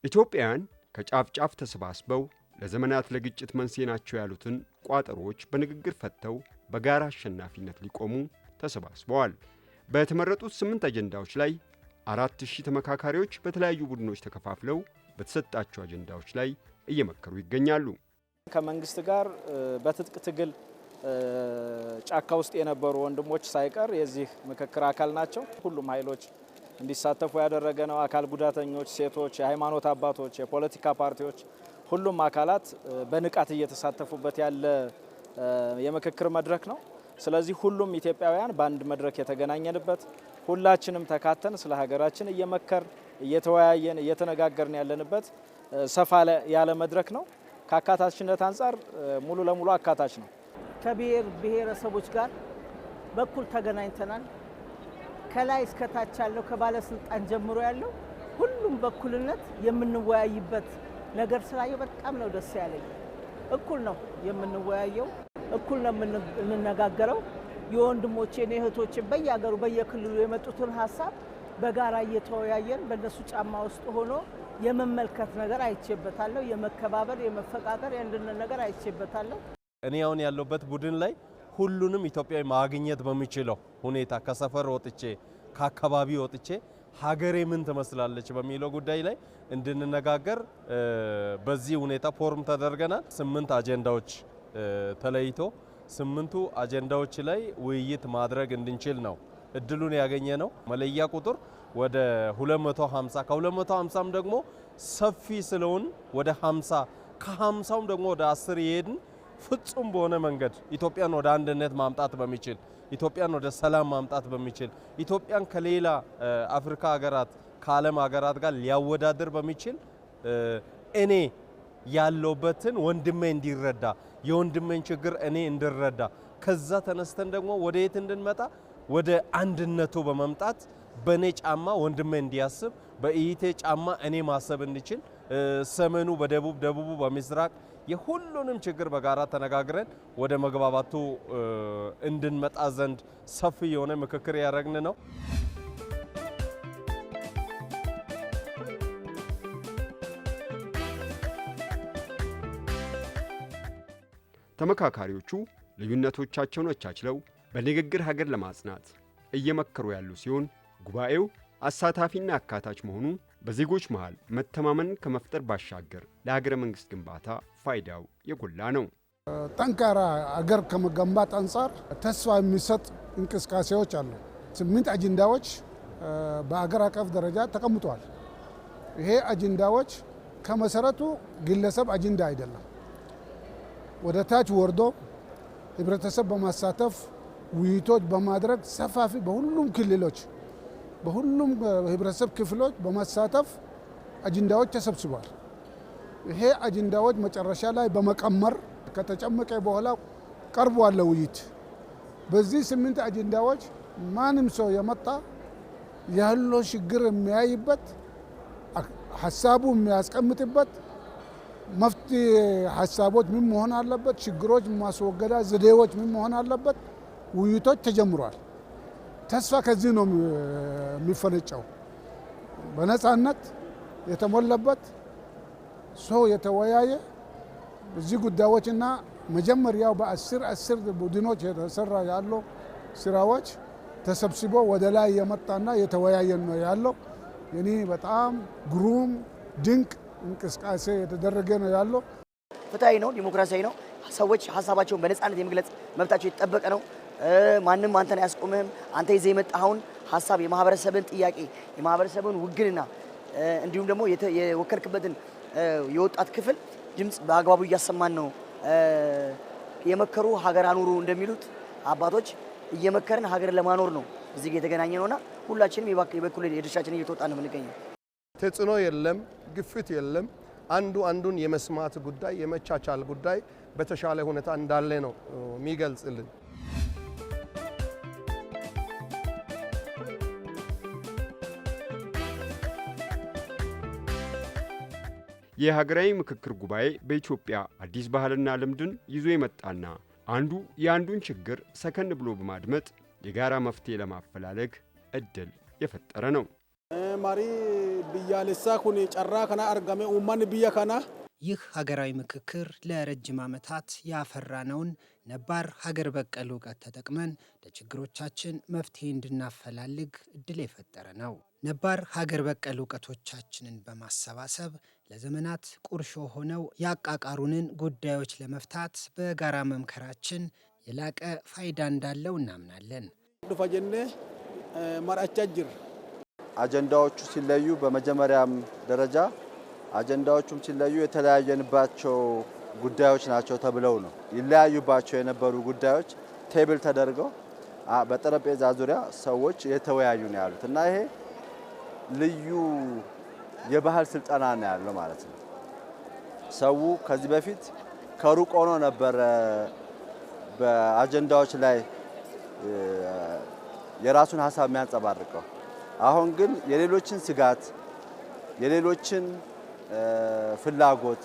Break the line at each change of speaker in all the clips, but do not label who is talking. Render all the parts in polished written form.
ኢትዮጵያውያን ከጫፍ ጫፍ ተሰባስበው ለዘመናት ለግጭት መንስኤ ናቸው ያሉትን ቋጠሮች በንግግር ፈተው በጋራ አሸናፊነት ሊቆሙ ተሰባስበዋል። በተመረጡት 8 አጀንዳዎች ላይ 4000 ተመካካሪዎች በተለያዩ ቡድኖች ተከፋፍለው በተሰጣቸው አጀንዳዎች ላይ እየመከሩ ይገኛሉ።
ከመንግስት ጋር በትጥቅ ትግል ጫካ ውስጥ የነበሩ ወንድሞች ሳይቀር የዚህ ምክክር አካል ናቸው። ሁሉም ኃይሎች እንዲሳተፉ ያደረገ ነው። አካል ጉዳተኞች፣ ሴቶች፣ የሃይማኖት አባቶች፣ የፖለቲካ ፓርቲዎች ሁሉም አካላት በንቃት እየተሳተፉበት ያለ የምክክር መድረክ ነው። ስለዚህ ሁሉም ኢትዮጵያውያን በአንድ መድረክ የተገናኘንበት ሁላችንም ተካተን ስለ ሀገራችን እየመከር እየተወያየን እየተነጋገርን ያለንበት ሰፋ ያለ መድረክ ነው። ከአካታችነት አንጻር ሙሉ ለሙሉ አካታች ነው።
ከብሔር ብሔረሰቦች ጋር በኩል ተገናኝተናል። ከላይ እስከ ታች ያለው ከባለስልጣን ጀምሮ ያለው ሁሉም በኩልነት የምንወያይበት ነገር ስላየው በጣም ነው ደስ ያለኝ። እኩል ነው የምንወያየው፣ እኩል ነው የምንነጋገረው። የወንድሞቼን የእህቶቼን በየሀገሩ በየክልሉ የመጡትን ሀሳብ በጋራ እየተወያየን በእነሱ ጫማ ውስጥ ሆኖ የመመልከት ነገር አይቼበታለሁ። የመከባበር የመፈቃቀር የአንድነት ነገር አይቼበታለሁ።
እኔ አሁን ያለበት ቡድን ላይ ሁሉንም ኢትዮጵያዊ ማግኘት በሚችለው ሁኔታ ከሰፈር ወጥቼ ከአካባቢ ወጥቼ ሀገሬ ምን ትመስላለች በሚለው ጉዳይ ላይ እንድንነጋገር በዚህ ሁኔታ ፎርም ተደርገናል። 8 አጀንዳዎች ተለይቶ 8ቱ አጀንዳዎች ላይ ውይይት ማድረግ እንድንችል ነው እድሉን ያገኘ ነው። መለያ ቁጥር ወደ 250 ከ250ም ደግሞ ሰፊ ስለሆን ወደ 50 ከ50ም ደግሞ ወደ 10 ይሄድን ፍጹም በሆነ መንገድ ኢትዮጵያን ወደ አንድነት ማምጣት በሚችል ኢትዮጵያን ወደ ሰላም ማምጣት በሚችል ኢትዮጵያን ከሌላ አፍሪካ ሀገራት ከዓለም ሀገራት ጋር ሊያወዳድር በሚችል እኔ ያለውበትን ወንድሜ እንዲረዳ የወንድሜን ችግር እኔ እንድረዳ ከዛ ተነስተን ደግሞ ወደ የት እንድንመጣ ወደ አንድነቱ በመምጣት በኔ ጫማ ወንድሜ እንዲያስብ በኢቴ ጫማ እኔ ማሰብ እንድችል ሰሜኑ በደቡብ ደቡቡ በምስራቅ የሁሉንም ችግር በጋራ ተነጋግረን ወደ መግባባቱ እንድንመጣ ዘንድ ሰፊ የሆነ ምክክር ያደረግን ነው።
ተመካካሪዎቹ ልዩነቶቻቸውን አቻችለው በንግግር ሀገር ለማጽናት እየመከሩ ያሉ ሲሆን ጉባኤው አሳታፊና አካታች መሆኑ በዜጎች መሃል መተማመን ከመፍጠር ባሻገር ለሀገረ መንግስት ግንባታ ፋይዳው የጎላ ነው።
ጠንካራ አገር ከመገንባት አንጻር ተስፋ የሚሰጥ እንቅስቃሴዎች አሉ። 8 አጀንዳዎች በአገር አቀፍ ደረጃ ተቀምጠዋል። ይሄ አጀንዳዎች ከመሰረቱ ግለሰብ አጀንዳ አይደለም። ወደ ታች ወርዶ ህብረተሰብ በማሳተፍ ውይይቶች በማድረግ ሰፋፊ በሁሉም ክልሎች በሁሉም ህብረተሰብ ክፍሎች በማሳተፍ አጀንዳዎች ተሰብስቧል። ይሄ አጀንዳዎች መጨረሻ ላይ በመቀመር ከተጨመቀ በኋላ ቀርቧል ለውይይት። በዚህ 8 አጀንዳዎች ማንም ሰው የመጣ ያለው ችግር የሚያይበት ሀሳቡ የሚያስቀምጥበት መፍትሄ ሀሳቦች ምን መሆን አለበት፣ ችግሮች ማስወገዳ ዘዴዎች ምን መሆን አለበት፣ ውይይቶች ተጀምሯል። ተስፋ ከዚህ ነው የሚፈነጨው። በነፃነት የተሞላበት ሰው የተወያየ በዚህ ጉዳዮችና መጀመሪያው በ10 ቡድኖች የተሰራ ያለው ስራዎች ተሰብስቦ ወደ ላይ የመጣና የተወያየ ነው ያለው። የኔ በጣም ግሩም ድንቅ እንቅስቃሴ የተደረገ ነው ያለው።
ፍትሃዊ ነው፣ ዲሞክራሲያዊ ነው። ሰዎች ሀሳባቸውን በነፃነት የመግለጽ መብታቸው የተጠበቀ ነው። ማንም አንተን አያስቆምህም። አንተ ይዘህ የመጣኸውን ሀሳብ የማህበረሰብን ጥያቄ የማህበረሰብን ውግንና እንዲሁም ደግሞ የወከልክበትን የወጣት ክፍል ድምፅ በአግባቡ እያሰማን ነው። የመከሩ ሀገር አኑሩ እንደሚሉት አባቶች እየመከርን ሀገርን ለማኖር ነው እዚህ የተገናኘ ነውና ሁላችንም የበኩል የድርሻችንን እየተወጣን ነው የምንገኘው።
ተጽዕኖ የለም፣ ግፊት የለም። አንዱ አንዱን የመስማት ጉዳይ የመቻቻል ጉዳይ በተሻለ ሁኔታ እንዳለ ነው የሚገልጽልን።
የሀገራዊ ምክክር ጉባኤ በኢትዮጵያ አዲስ ባህልና ልምድን ይዞ የመጣና አንዱ የአንዱን ችግር ሰከን ብሎ በማድመጥ የጋራ መፍትሄ ለማፈላለግ እድል የፈጠረ ነው።
ማሪ ብያለሳ ኩኒ ጨራ ከና አርጋሜ ኡማን ብያ ከና
ይህ ሀገራዊ ምክክር ለረጅም ዓመታት ያፈራነውን ነባር ሀገር በቀል እውቀት ተጠቅመን ለችግሮቻችን መፍትሄ እንድናፈላልግ እድል የፈጠረ ነው። ነባር ሀገር በቀል እውቀቶቻችንን በማሰባሰብ ለዘመናት ቁርሾ ሆነው ያቃቃሩንን ጉዳዮች ለመፍታት በጋራ መምከራችን የላቀ ፋይዳ እንዳለው እናምናለን።
ዱፋጀኔ ማራቻጅር
አጀንዳዎቹ ሲለዩ በመጀመሪያም ደረጃ አጀንዳዎቹም ሲለዩ የተለያየንባቸው ጉዳዮች ናቸው ተብለው ነው። ይለያዩባቸው የነበሩ ጉዳዮች ቴብል ተደርገው በጠረጴዛ ዙሪያ ሰዎች የተወያዩ ነው ያሉት እና ይሄ ልዩ የባህል ስልጠና ነው ያለው ማለት ነው። ሰው ከዚህ በፊት ከሩቅ ሆኖ ነበር በአጀንዳዎች ላይ የራሱን ሀሳብ የሚያንጸባርቀው። አሁን ግን የሌሎችን ስጋት የሌሎችን ፍላጎት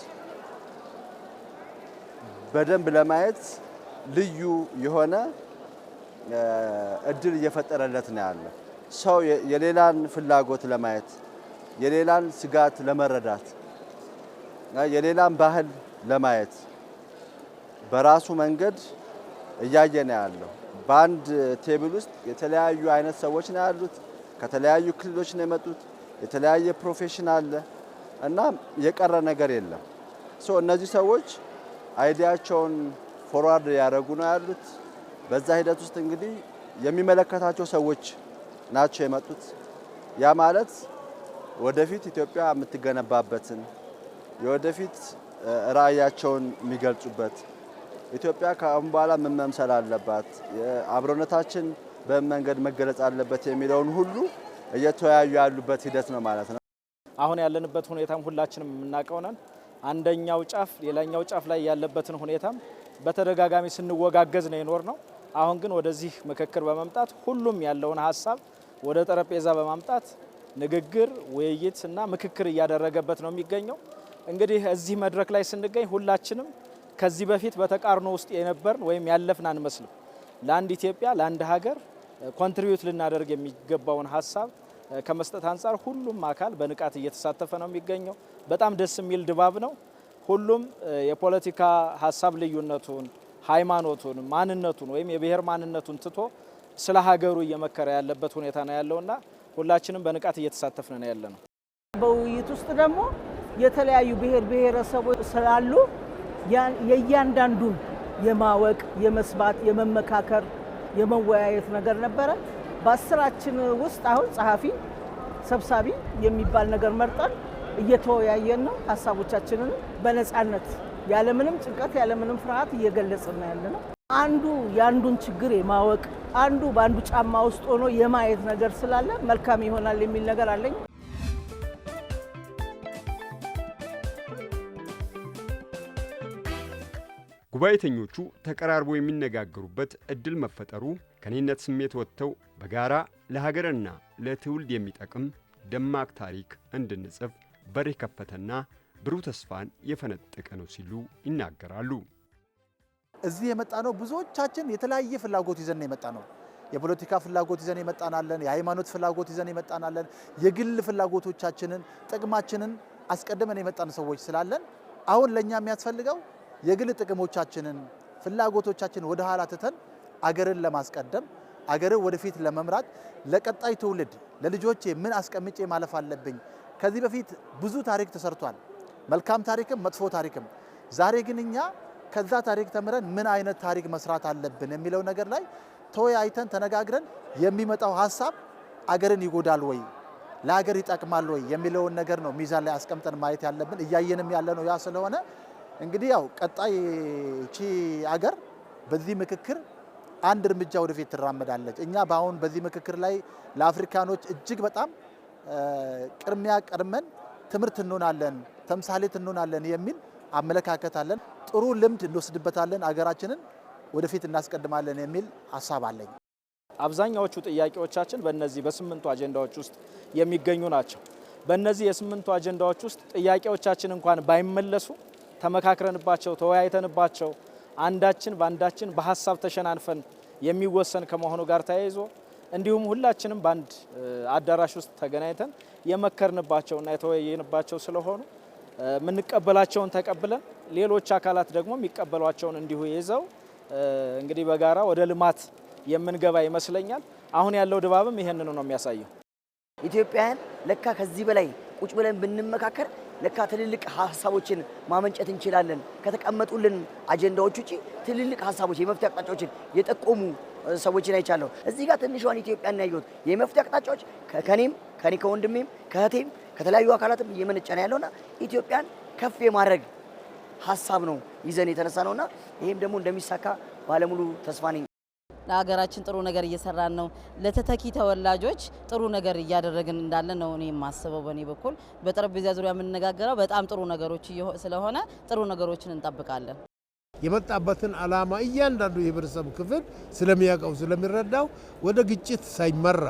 በደንብ ለማየት ልዩ የሆነ እድል እየፈጠረለት ነው ያለው። ሰው የሌላን ፍላጎት ለማየት የሌላን ስጋት ለመረዳት የሌላን ባህል ለማየት በራሱ መንገድ እያየ ነው ያለው። በአንድ ቴብል ውስጥ የተለያዩ አይነት ሰዎች ነው ያሉት። ከተለያዩ ክልሎች ነው የመጡት። የተለያየ ፕሮፌሽን አለ እና የቀረ ነገር የለም። እነዚህ ሰዎች አይዲያቸውን ፎርዋርድ ያደረጉ ነው ያሉት። በዛ ሂደት ውስጥ እንግዲህ የሚመለከታቸው ሰዎች ናቸው የመጡት። ያ ማለት ወደፊት ኢትዮጵያ የምትገነባበትን የወደፊት ራዕያቸውን የሚገልጹበት ኢትዮጵያ ከአሁን በኋላ ምን መምሰል አለባት፣ አብሮነታችን በምን መንገድ መገለጽ አለበት የሚለውን ሁሉ እየተወያዩ ያሉበት ሂደት ነው ማለት ነው።
አሁን ያለንበት ሁኔታም ሁላችንም የምናውቀው ነን። አንደኛው ጫፍ ሌላኛው ጫፍ ላይ ያለበትን ሁኔታም በተደጋጋሚ ስንወጋገዝ ነው የኖር ነው። አሁን ግን ወደዚህ ምክክር በመምጣት ሁሉም ያለውን ሀሳብ ወደ ጠረጴዛ በማምጣት ንግግር፣ ውይይት እና ምክክር እያደረገበት ነው የሚገኘው። እንግዲህ እዚህ መድረክ ላይ ስንገኝ ሁላችንም ከዚህ በፊት በተቃርኖ ውስጥ የነበርን ወይም ያለፍን አንመስልም። ለአንድ ኢትዮጵያ ለአንድ ሀገር ኮንትሪቢዩት ልናደርግ የሚገባውን ሀሳብ ከመስጠት አንጻር ሁሉም አካል በንቃት እየተሳተፈ ነው የሚገኘው። በጣም ደስ የሚል ድባብ ነው። ሁሉም የፖለቲካ ሀሳብ ልዩነቱን፣ ሃይማኖቱን፣ ማንነቱን ወይም የብሔር ማንነቱን ትቶ ስለ ሀገሩ እየመከረ ያለበት ሁኔታ ነው ያለውና ሁላችንም በንቃት እየተሳተፍን ነው ያለነው።
በውይይት ውስጥ ደግሞ የተለያዩ ብሔር ብሔረሰቦች ስላሉ የእያንዳንዱን የማወቅ የመስባት የመመካከር የመወያየት ነገር ነበረ። በአስራችን ውስጥ አሁን ጸሐፊ ሰብሳቢ የሚባል ነገር መርጠን እየተወያየን ነው። ሀሳቦቻችንን በነፃነት ያለምንም ጭንቀት ያለምንም ፍርሃት እየገለጽን ያለ ነው። አንዱ የአንዱን ችግር የማወቅ አንዱ በአንዱ ጫማ ውስጥ ሆኖ የማየት ነገር ስላለ መልካም ይሆናል የሚል ነገር አለኝ።
ጉባኤተኞቹ ተቀራርቦ የሚነጋገሩበት እድል መፈጠሩ ከኔነት ስሜት ወጥተው በጋራ ለሀገርና ለትውልድ የሚጠቅም ደማቅ ታሪክ እንድንጽፍ በር የከፈተና ብሩህ ተስፋን የፈነጠቀ ነው ሲሉ ይናገራሉ።
እዚህ የመጣ ነው ብዙዎቻችን የተለያየ ፍላጎት ይዘን የመጣ ነው። የፖለቲካ ፍላጎት ይዘን የመጣናለን፣ የሃይማኖት ፍላጎት ይዘን የመጣናለን፣ የግል ፍላጎቶቻችንን ጥቅማችንን አስቀድመን የመጣን ሰዎች ስላለን አሁን ለኛ የሚያስፈልገው የግል ጥቅሞቻችንን ፍላጎቶቻችንን ወደ ኋላ ትተን አገርን ለማስቀደም አገርን ወደፊት ለመምራት ለቀጣይ ትውልድ ለልጆቼ ምን አስቀምጬ ማለፍ አለብኝ። ከዚህ በፊት ብዙ ታሪክ ተሰርቷል፣ መልካም ታሪክም መጥፎ ታሪክም። ዛሬ ግን እኛ ከዛ ታሪክ ተምረን ምን አይነት ታሪክ መስራት አለብን የሚለው ነገር ላይ ተወያይተን ተነጋግረን የሚመጣው ሀሳብ አገርን ይጎዳል ወይ ለሀገር ይጠቅማል ወይ የሚለውን ነገር ነው ሚዛን ላይ አስቀምጠን ማየት ያለብን። እያየንም ያለ ነው ያ ስለሆነ እንግዲህ ያው ቀጣይ እቺ አገር በዚህ ምክክር አንድ እርምጃ ወደፊት ትራመዳለች። እኛ በአሁን በዚህ ምክክር ላይ ለአፍሪካኖች እጅግ በጣም ቅድሚያ ቀድመን ትምህርት እንሆናለን፣ ተምሳሌት እንሆናለን የሚል አመለካከት አለን። ጥሩ ልምድ እንወስድበታለን፣ አገራችንን ወደፊት እናስቀድማለን የሚል ሀሳብ አለኝ።
አብዛኛዎቹ ጥያቄዎቻችን በእነዚህ በስምንቱ አጀንዳዎች ውስጥ የሚገኙ ናቸው። በእነዚህ የስምንቱ አጀንዳዎች ውስጥ ጥያቄዎቻችን እንኳን ባይመለሱ ተመካክረንባቸው ተወያይተንባቸው አንዳችን በአንዳችን በሀሳብ ተሸናንፈን የሚወሰን ከመሆኑ ጋር ተያይዞ እንዲሁም ሁላችንም በአንድ አዳራሽ ውስጥ ተገናኝተን የመከርንባቸውና የተወያየንባቸው ስለሆኑ የምንቀበላቸውን ተቀብለን ሌሎች አካላት ደግሞ የሚቀበሏቸውን እንዲሁ ይዘው እንግዲህ በጋራ ወደ ልማት የምንገባ ይመስለኛል። አሁን ያለው ድባብም ይሄንን ነው የሚያሳየው።
ኢትዮጵያን ለካ ከዚህ በላይ ቁጭ ብለን ብንመካከር ለካ ትልልቅ ሀሳቦችን ማመንጨት እንችላለን። ከተቀመጡልን አጀንዳዎች ውጪ ትልልቅ ሀሳቦች የመፍትሄ አቅጣጫዎችን የጠቆሙ ሰዎችን አይቻለሁ። እዚህ ጋር ትንሿን ኢትዮጵያን ያየሁት የመፍትሄ አቅጣጫዎች ከኔ ከወንድሜም ከእህቴም ከተለያዩ አካላትም እየመነጨ ነው ያለውና ኢትዮጵያን ከፍ የማድረግ ሀሳብ ነው ይዘን የተነሳ ነውና ይሄም ደግሞ እንደሚሳካ ባለሙሉ ተስፋ ነኝ።
ለሀገራችን ጥሩ ነገር እየሰራን ነው። ለተተኪ ተወላጆች ጥሩ ነገር እያደረግን እንዳለ ነው እኔ የማስበው። በእኔ በኩል በጠረጴዛ ዙሪያ የምንነጋገረው በጣም ጥሩ ነገሮች ስለሆነ ጥሩ ነገሮችን እንጠብቃለን።
የመጣበትን ዓላማ እያንዳንዱ የህብረተሰብ ክፍል ስለሚያውቀው ስለሚረዳው ወደ ግጭት ሳይመራ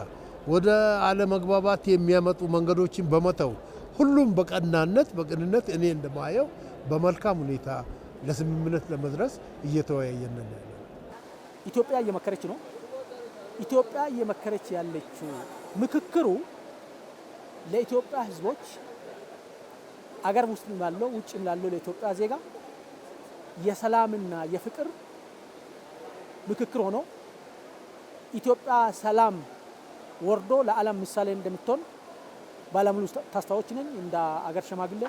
ወደ አለመግባባት የሚያመጡ መንገዶችን በመተው ሁሉም በቀናነት በቅንነት እኔ እንደማየው በመልካም ሁኔታ ለስምምነት ለመድረስ እየተወያየን ነው።
ኢትዮጵያ እየመከረች ነው። ኢትዮጵያ እየመከረች ያለችው ምክክሩ ለኢትዮጵያ ህዝቦች አገር ውስጥ ያለው ውጭም ላለው ለኢትዮጵያ ዜጋ የሰላምና የፍቅር ምክክር ሆኖ ኢትዮጵያ ሰላም ወርዶ ለዓለም ምሳሌ እንደምትሆን ባለሙሉ ተስፋዎች ነኝ እንደ አገር ሸማግሌ